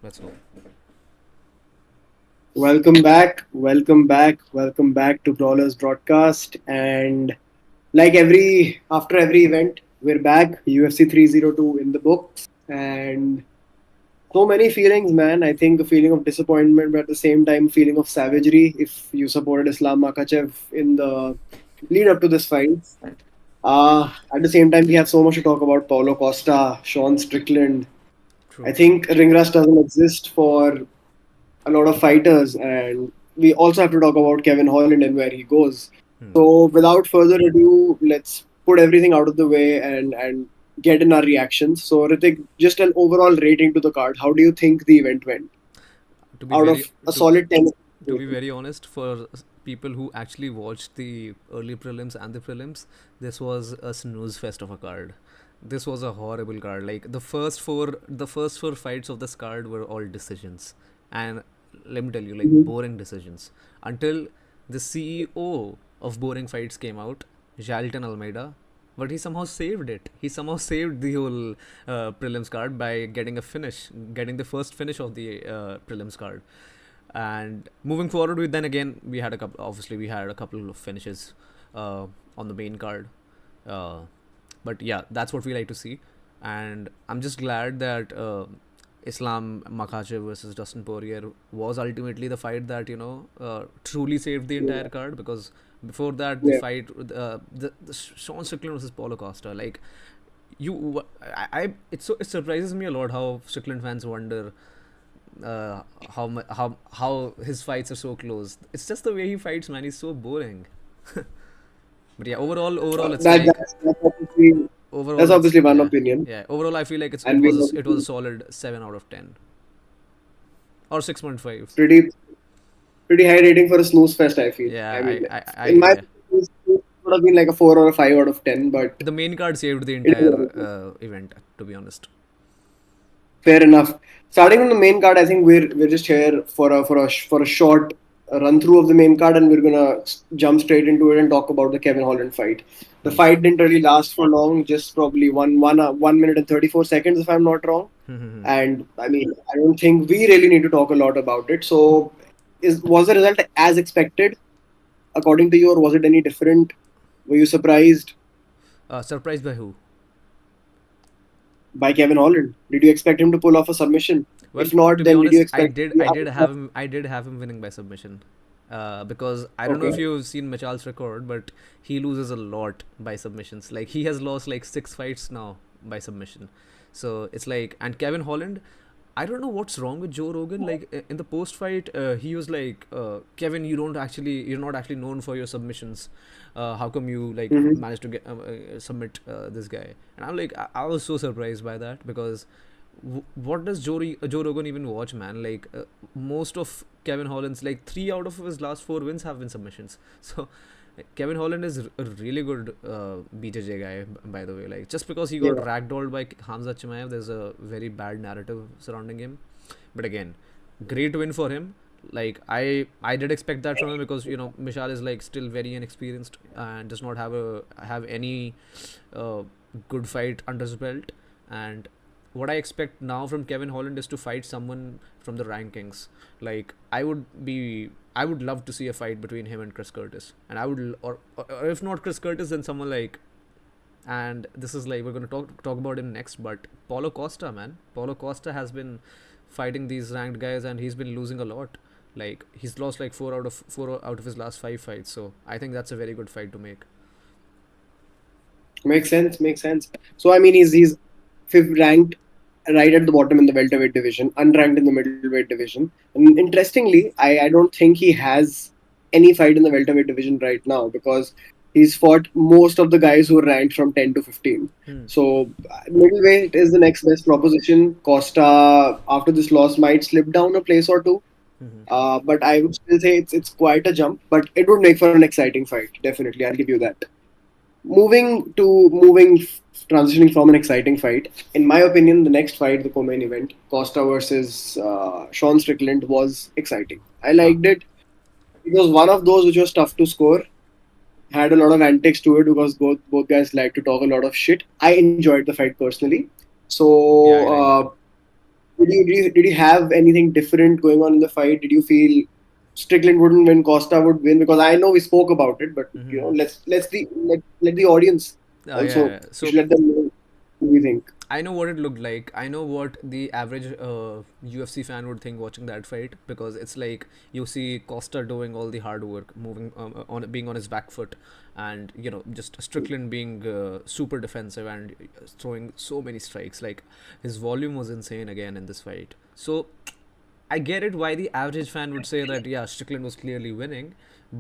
Let's go. Welcome back to Brawlers Broadcast. And like after every event, we're back. UFC 302 in the books, and so many feelings, man. I think a feeling of disappointment, but at the same time, feeling of savagery. If you supported Islam Makhachev in the lead up to this fight, at the same time, we have so much to talk about. Paulo Costa, Sean Strickland. I True. think ring rust doesn't exist for a lot of fighters, and we also have to talk about Kevin Holland and where he goes. Hmm. So, without further ado, let's put everything out of the way and get in our reactions. So, Ritik, just an overall rating to the card. How do you think the event went? To be Out very of a to solid 10 to be rating. very honest, for people who actually watched the early prelims and the prelims, this was a snooze fest of a card. This was a horrible card. Like the first four fights of this card were all decisions, and let me tell you, like Mhm. boring decisions. Until the CEO of boring fights came out, Jalton Almeida, but he somehow saved it. He somehow saved the whole prelims card by getting a finish, getting the first finish of the prelims card. And moving forward, we then again we had a couple. Obviously, we had a couple of finishes on the main card. Uh, but yeah, that's what we like to see, and I'm just glad that Islam Makhachev versus Dustin Poirier was ultimately the fight that truly saved the Yeah. entire card, because before that the Yeah. fight the Sean Strickland versus Paulo Costa, like it surprises me a lot how Strickland fans wonder how his fights are so close. It's just the way he fights, man. He's so boring. But yeah, overall, it's That, like that's obviously overall that's it's obviously one yeah opinion, yeah. Overall, I feel like and we it was a solid 7 out of 10 or 6.5. pretty pretty high rating for a snooze fest. I feel. Yeah, I mean, I in agree. my Yeah, opinion, it would have been like a 4 or a 5 out of 10, but the main card saved the it entire is. event. To be honest. Fair enough. Starting from the main card, I think we're just here for a short run through of the main card, and we're gonna jump straight into it and talk about the Kevin Holland fight. The Hmm. fight didn't really last for long, just probably 1 minute and 34 seconds, if I'm not wrong. And I mean, I don't think we really need to talk a lot about it. So, was the result as expected according to you, or was it any different? Were you surprised Surprised by who? by Kevin Holland? Did you expect him to pull off a submission? Well, If not, to be then did you honest, expect? Yeah, I did have him winning by submission. Because I don't know if okay. you've seen Michal's record, but he loses a lot by submissions. Like he has lost like 6 fights now by submission. So it's like, and Kevin Holland, I don't know what's wrong with Joe Rogan. Like in the post fight, he was like, "Kevin, you're not actually known for your submissions. How come you like Mhm. managed to get submit this guy?" And I'm like, I was so surprised by that, because what does Joe Rogan even watch, man? Like most of Kevin Holland's, like 3 out of his last 4 wins have been submissions. So Kevin Holland is a really good BJJ guy, by the way. Like just because he got Yeah. ragdolled by Hamza Chimaev, there's a very bad narrative surrounding him. But again, great win for him. Like I did expect that from him, because Michal is like still very inexperienced and does not have any uh, good fight under his belt. And what I expect now from Kevin Holland is to fight someone from the rankings. Like I would love to see a fight between him and Chris Curtis, and or if not Chris Curtis, then someone like, and this is like we're gonna talk about him next. But Paulo Costa, man, Paulo Costa has been fighting these ranked guys, and he's been losing a lot. Like he's lost like four out of his last 5 fights. So I think that's a very good fight to make. Makes sense. Makes sense. So I mean, he's fifth ranked, right at the bottom in the welterweight division, unranked in the middleweight division. And interestingly, I don't think he has any fight in the welterweight division right now because he's fought most of the guys who are ranked from 10 to 15. Hmm. So middleweight is the next best proposition. Costa, after this loss, might slip down a place or two. But I would still say it's quite a jump, but it would make for an exciting fight. Definitely, I'll give you that. Moving, transitioning from an exciting fight. In my opinion, the next fight, the co-main event, Costa versus Sean Strickland, was exciting. I Ah. liked it. It was one of those which was tough to score. Had a lot of antics to it because both guys like to talk a lot of shit. I enjoyed the fight personally. Yeah, So I like that. did you have anything different going on in the fight? Did you feel Strickland wouldn't win, Costa would win? Because I know we spoke about it, but Mm-hmm. let the audience Yeah, yeah, also, yeah. we So should let them know what we think. I know what it looked like. I know what the average UFC fan would think watching that fight, because it's like you see Costa doing all the hard work, moving on, being on his back foot, and just Strickland being super defensive and throwing so many strikes. Like his volume was insane again in this fight. So I get it why the average fan would say that yeah, Strickland was clearly winning,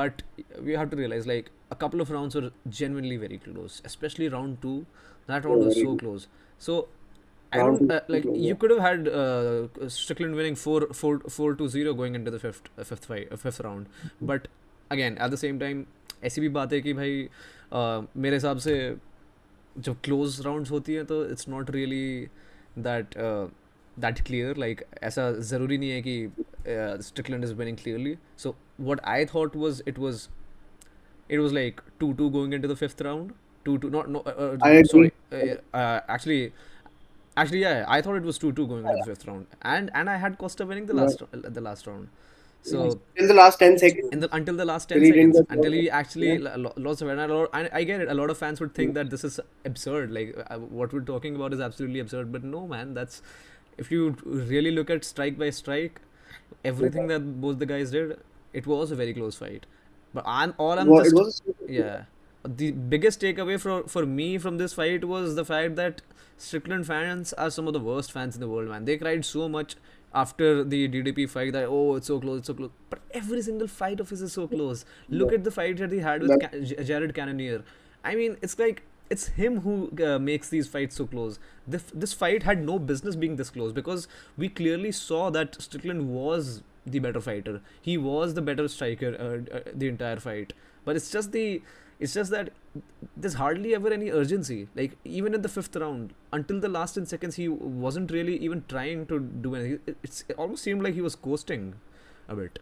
but we have to realize like a couple of rounds were genuinely very close, especially round two. That round Yeah, was very so good. close. So I Round don't two, like close, you yeah. could have had Strickland winning 4-0 going into the fifth round, but again at the same time ऐसी भी बात है कि भाई मेरे हिसाब से जब क्लोज राउंड्स होती हैं तो it's not really that that clear like ऐसा ज़रूरी नहीं है कि Strickland is winning clearly so what I thought was it was like 2-2 going into the fifth round. 2-2, not no, I sorry. agree. Actually, yeah, I thought it was 2-2 going into the fifth round, and I had Costa winning Yeah. the last round. So Yes. Till the last 10 seconds, until the last till 10 he didn't seconds, get until he knocked out. actually Yeah. lost of it. And I get it. A lot of fans would Yeah. think that this is absurd. Like what we're talking about is absolutely absurd. But no, man, that's if you really look at strike by strike, everything Yeah. that both the guys did, it was a very close fight. But I'm It just was a super fight. yeah. The biggest takeaway for me from this fight was the fact that Strickland fans are some of the worst fans in the world, man. They cried so much after the DDP fight that oh it's so close. But every single fight of his is so close. Look Yeah. at the fight that he had with That, Jared Cannonier. I mean, it's like it's him who makes these fights so close. This fight had no business being this close because we clearly saw that Strickland was the better fighter. He was the better striker the entire fight. But it's just that there's hardly ever any urgency. Like even in the fifth round, until the last 10 seconds, he wasn't really even trying to do anything. It almost seemed like he was coasting a bit.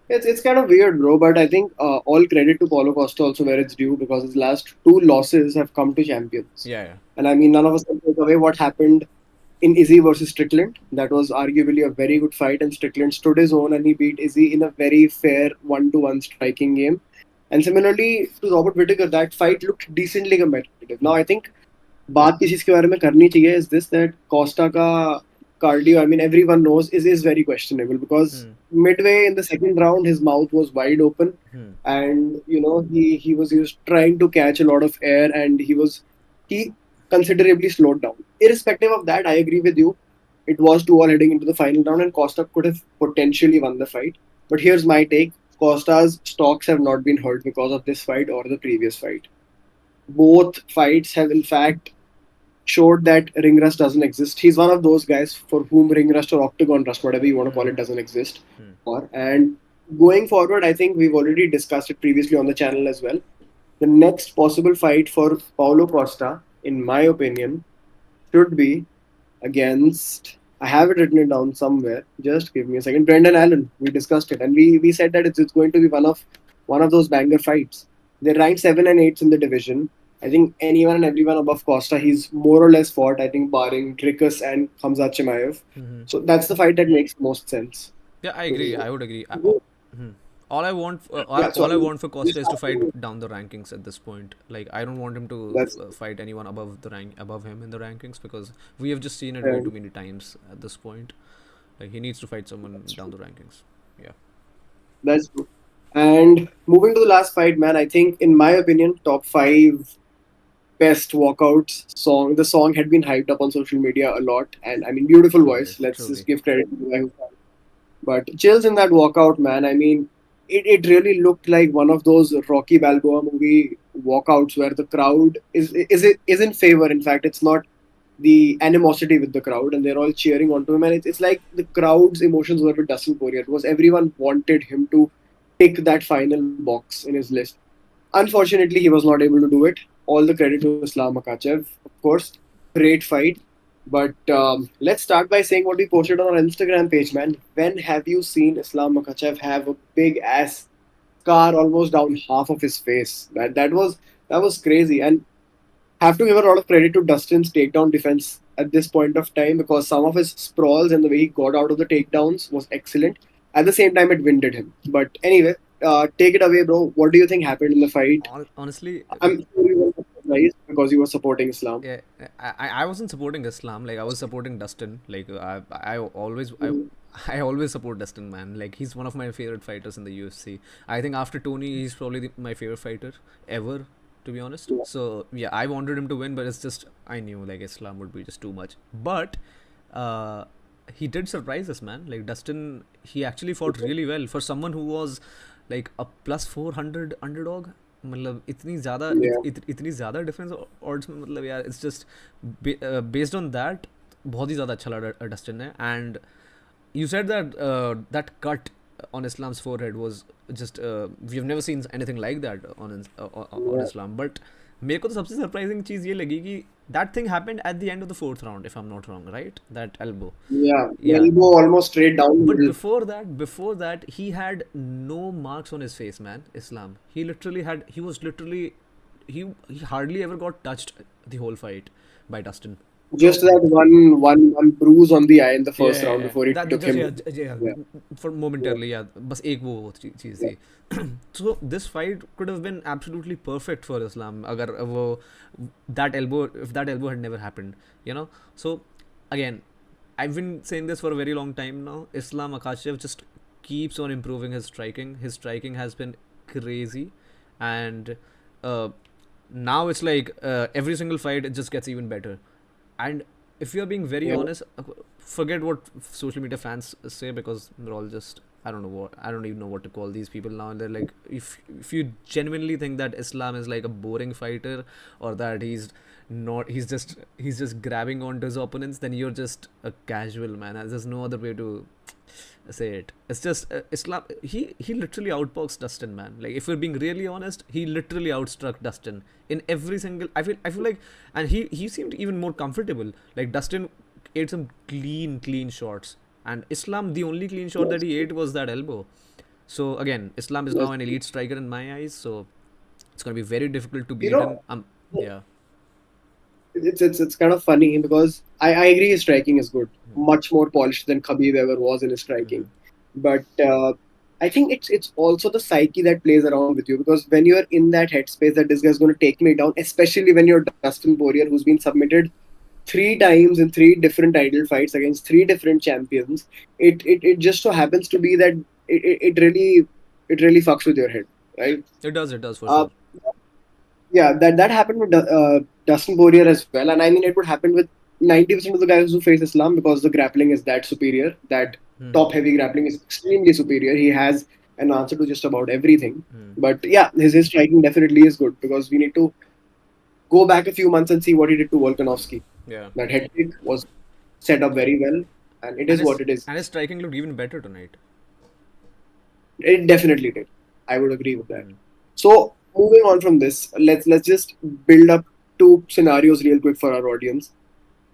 it's kind of weird, bro. But I think all credit to Paulo Costa also where it's due because his last two losses have come to champions. Yeah, yeah. And I mean, none of us can take away what happened in Izzy versus Strickland. That was arguably a very good fight, and Strickland stood his own and he beat Izzy in a very fair 1-1 striking game. And similarly to Robert Whittaker, that fight looked decently competitive. Now Hmm. I think बात किस चीज के बारे में करनी चाहिए is this that Costa का cardio, I mean everyone knows is very questionable because Hmm. midway in the second round his mouth was wide open Hmm. and he was trying to catch a lot of air and he considerably slowed down. Irrespective of that, I agree with you. It was 2-all heading into the final round and Costa could have potentially won the fight. But here's my take. Costa's stocks have not been hurt because of this fight or the previous fight. Both fights have in fact showed that ring rust doesn't exist. He's one of those guys for whom ring rust or octagon rust, whatever you want to call Hmm. it, doesn't exist. Hmm. And going forward, I think we've already discussed it previously on the channel as well. The next possible fight for Paulo Costa, in my opinion, should be against. I have it written it down somewhere. Just give me a second. Brendan Allen. We discussed it, and we said that it's going to be one of those banger fights. They're ranked 7 and 8 in the division. I think anyone and everyone above Costa, he's more or less fought. I think barring Dricus and Khamzat Chimaev. Hmm. So that's the fight that makes most sense. Yeah, I agree. So, I would agree. Hmm. yeah. So All I want for Costa just is to fight after down the rankings at this point. Like I don't want him to that's fight anyone above him in the rankings because we have just seen it way too um, many times at this point. Like he needs to fight someone that's down true. the rankings. Yeah. That's true. And moving to the last fight, man, I think in my opinion, top five best walkouts song. The song had been hyped up on social media a lot, and I mean, beautiful Truly, voice. Let's just truly. give credit to the guy who sang. But chills in that walkout, man. I mean, it really looked like one of those Rocky Balboa movie walkouts where the crowd is in favor. In fact, it's not the animosity with the crowd, and they're all cheering onto him. And it's like the crowd's emotions were with Dustin Poirier. It was everyone wanted him to tick that final box in his list. Unfortunately, he was not able to do it. All the credit to Islam Makhachev, of course. Great fight. But let's start by saying what we posted on our Instagram page, man. When have you seen Islam Makhachev have a big ass scar almost down half of his face? That was crazy. And have to give a lot of credit to Dustin's takedown defense at this point of time because some of his sprawls and the way he got out of the takedowns was excellent. At the same time, it winded him. But anyway, take it away, bro. What do you think happened in the fight? Honestly, I'm sure you were surprised because you were supporting Islam. yeah, I wasn't supporting Islam. Like I was supporting Dustin. Like Mhm. I always support Dustin, man. Like he's one of my favorite fighters in the UFC. I think after Tony, he's probably my favorite fighter ever, to be honest. Yeah. So yeah, I wanted him to win, but it's just I knew like Islam would be just too much. But uh, he did surprise us, man. Like Dustin, he actually fought really well for someone who was like a plus 400 underdog. मतलब इतनी ज़्यादा Yeah. इतनी ज़्यादा difference odds में मतलब यार it's just based on that बहुत ही ज़्यादा अच्छा लगा डस्टिन ने and you said that that cut on Islam's forehead was just we've never seen anything like that on Yeah. Islam. But मेरे को तो सबसे सरप्राइजिंग चीज़ ये लगी कि that thing happened at the end of the fourth round, if I'm not wrong, right? That elbow. Yeah. Yeah. Elbow almost straight down the But middle. before that, he had no marks on his face, man. Islam. He literally had. He was literally. He hardly ever got touched the whole fight by Dustin. Just that one bruise on the eye in the Yeah, first yeah, round yeah. before he That took just him. yeah, yeah. Yeah. For Yeah. momentarily, yeah. बस एक वो चीज़ Yeah. थी. So this fight could have been absolutely perfect for Islam अगर वो if that elbow had never happened, you know. So again, I've been saying this for a very long time now. Islam Makhachev just keeps on improving his striking. His striking has been crazy, and uh, now it's like every single fight it just gets even better. And if you're being very Yeah. honest, forget what social media fans say because they're all just I don't even know what to call these people now. And they're like, if you genuinely think that Islam is like a boring fighter or that he's just grabbing onto his opponents, then you're just a casual man. There's no other way to say it. It's just Islam. He literally outboxed Dustin, man. Like if we're being really honest, he literally outstruck Dustin in every single. I feel like, and he seemed even more comfortable. Like Dustin ate some clean shots, and Islam the only clean shot that Yes. he ate was that elbow. So again, Islam is now Yes. an elite striker in my eyes. So it's gonna be very difficult to You beat him. know, Yeah. it's kind of funny because I agree his striking is good, Hmm. much more polished than Khabib ever was in his Mm-hmm. striking. But I think it's also the psyche that plays around with you because when you're in that headspace that this guy's going to take me down, especially when you're Dustin Poirier, who's been submitted three times in three different title fights against three different champions, it just so happens to be that it really fucks with your head, right? It does for Uh, sure. yeah, that happened with Dustin Poirier as well, and I mean it would happen with 90% of the guys who face Islam because the grappling is that superior. That Hmm. top heavy grappling is extremely superior. He has an answer to just about everything. Hmm. But yeah, his striking definitely is good because we need to go back a few months and see what he did to Volkanovski. Yeah. That head kick was set up very well, and it And is what it is. his striking looked even better tonight. It definitely did. I would agree with that. Hmm. So moving on from this, let's just build up two scenarios real quick for our audience.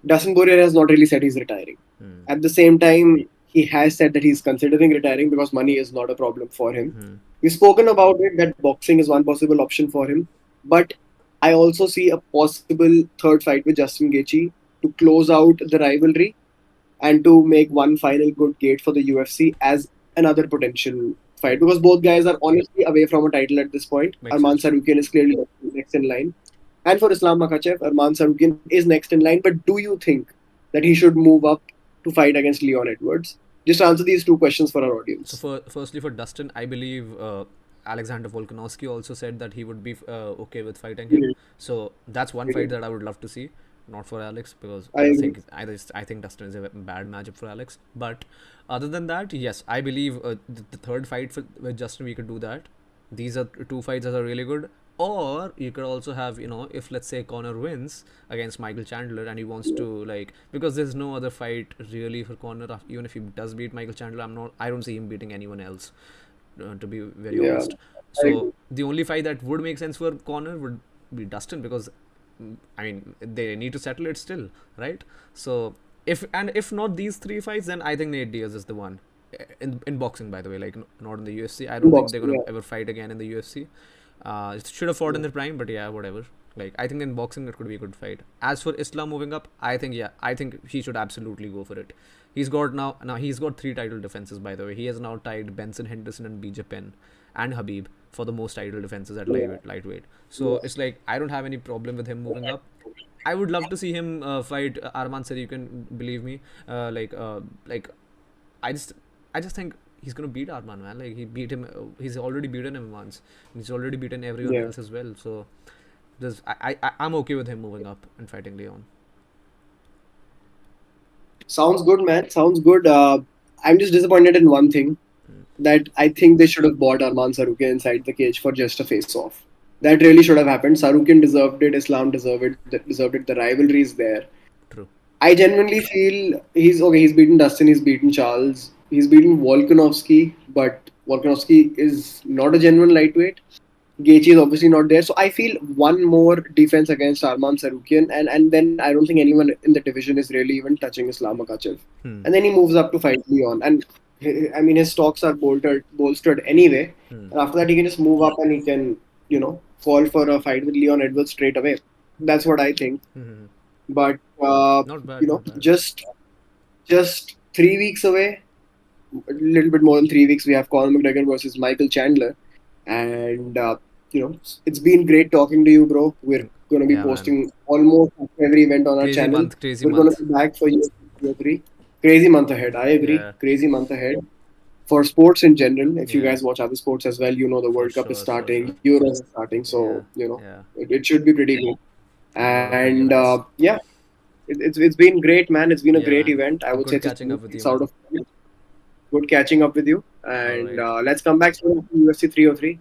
Dustin Poirier has not really said he's retiring. Hmm. At the same time, he has said that he's considering retiring because money is not a problem for him. Hmm. We've spoken about it that boxing is one possible option for him, but I also see a possible third fight with Justin Gaethje to close out the rivalry and to make one final good gate for the UFC as another potential fight because both guys are honestly away from a title at this point. Makes Arman sense. Sarukian is clearly next in line. And for Islam Makhachev, Arman Sarukian is next in line. But do you think that he should move up to fight against Leon Edwards? Just answer these two questions for our So audience. firstly for Dustin, I believe Alexander Volkanovski also said that he would be okay with fighting him. Mhm. So that's one fight that I would love to see. Not for Alex because I agree. I think Dustin is a bad matchup for Alex. But other than that, yes, I believe the third fight with Justin we could do that. These are two fights that are really good. Or you could also have, if let's say Conor wins against Michael Chandler and he wants to because there's no other fight really for Conor. Even if he does beat Michael Chandler, I don't see him beating anyone else. To be very Yeah, honest, I so agree. the only fight that would make sense for Conor would be Dustin because I mean they need to settle it still, right? So if not these three fights, then I think Nate Diaz is the one. In boxing, by the way, like not in the UFC. I don't think they're Boxing, gonna yeah. ever fight again in the UFC. Should have fought in Yeah. their prime, but yeah, whatever. Like I think in boxing it could be a good fight. As for Islam moving up, I think he should absolutely go for it. He's got now he's got 3 title defenses, by the way. He has now tied Benson Henderson and BJ Penn and Habib for the most title defenses at Yeah. lightweight. So Yeah. it's like I don't have any problem with him moving up. I would love to see him fight Arman Sari. You can believe me. Like I just I just think he's gonna beat Arman, man. Like he beat him. He's already beaten him once. He's already beaten everyone Yeah. else as well. So I'm okay with him moving up and fighting Leon. Sounds good, man. Sounds good. I'm just disappointed in one thing, Mm. that I think they should have bought Arman Sarukian inside the cage for just a face-off. That really should have happened. Sarukian deserved it. Islam deserved it. The rivalry is there. True. I genuinely feel he's okay. He's beaten Dustin. He's beaten Charles. He's beaten Volkanovski, but Volkanovski is not a genuine lightweight. Gaethje is obviously not there. So I feel one more defense against Arman Sarukian, and then I don't think anyone in the division is really even touching Islam Makhachev. Hmm. And then he moves up to fight Leon, and I mean his stocks are bolstered anyway. Hmm. And after that, he can just move up and he can fall for a fight with Leon Edwards straight away. That's what I think. Hmm. But Not bad. Not bad. just 3 weeks away, a little bit more than 3 weeks, we have Conor McGregor versus Michael Chandler. And it's been great talking to you, bro. We're going to be Yeah, man. posting almost every event on our Crazy channel. month. Crazy We're going month. to be back for year 3. Crazy month ahead. I agree. Yeah. Crazy month ahead for sports in general. If you Yeah. guys watch other sports as well, the World Cup is Sure. starting, Euros is starting, so Yeah. it should be pretty good. A lot of big And events. yeah, it's been great, man. It's been a Yeah, great man. event. I would say Good catching up with you, it's out man. of good catching up with you. All And right. let's come back to UFC 303.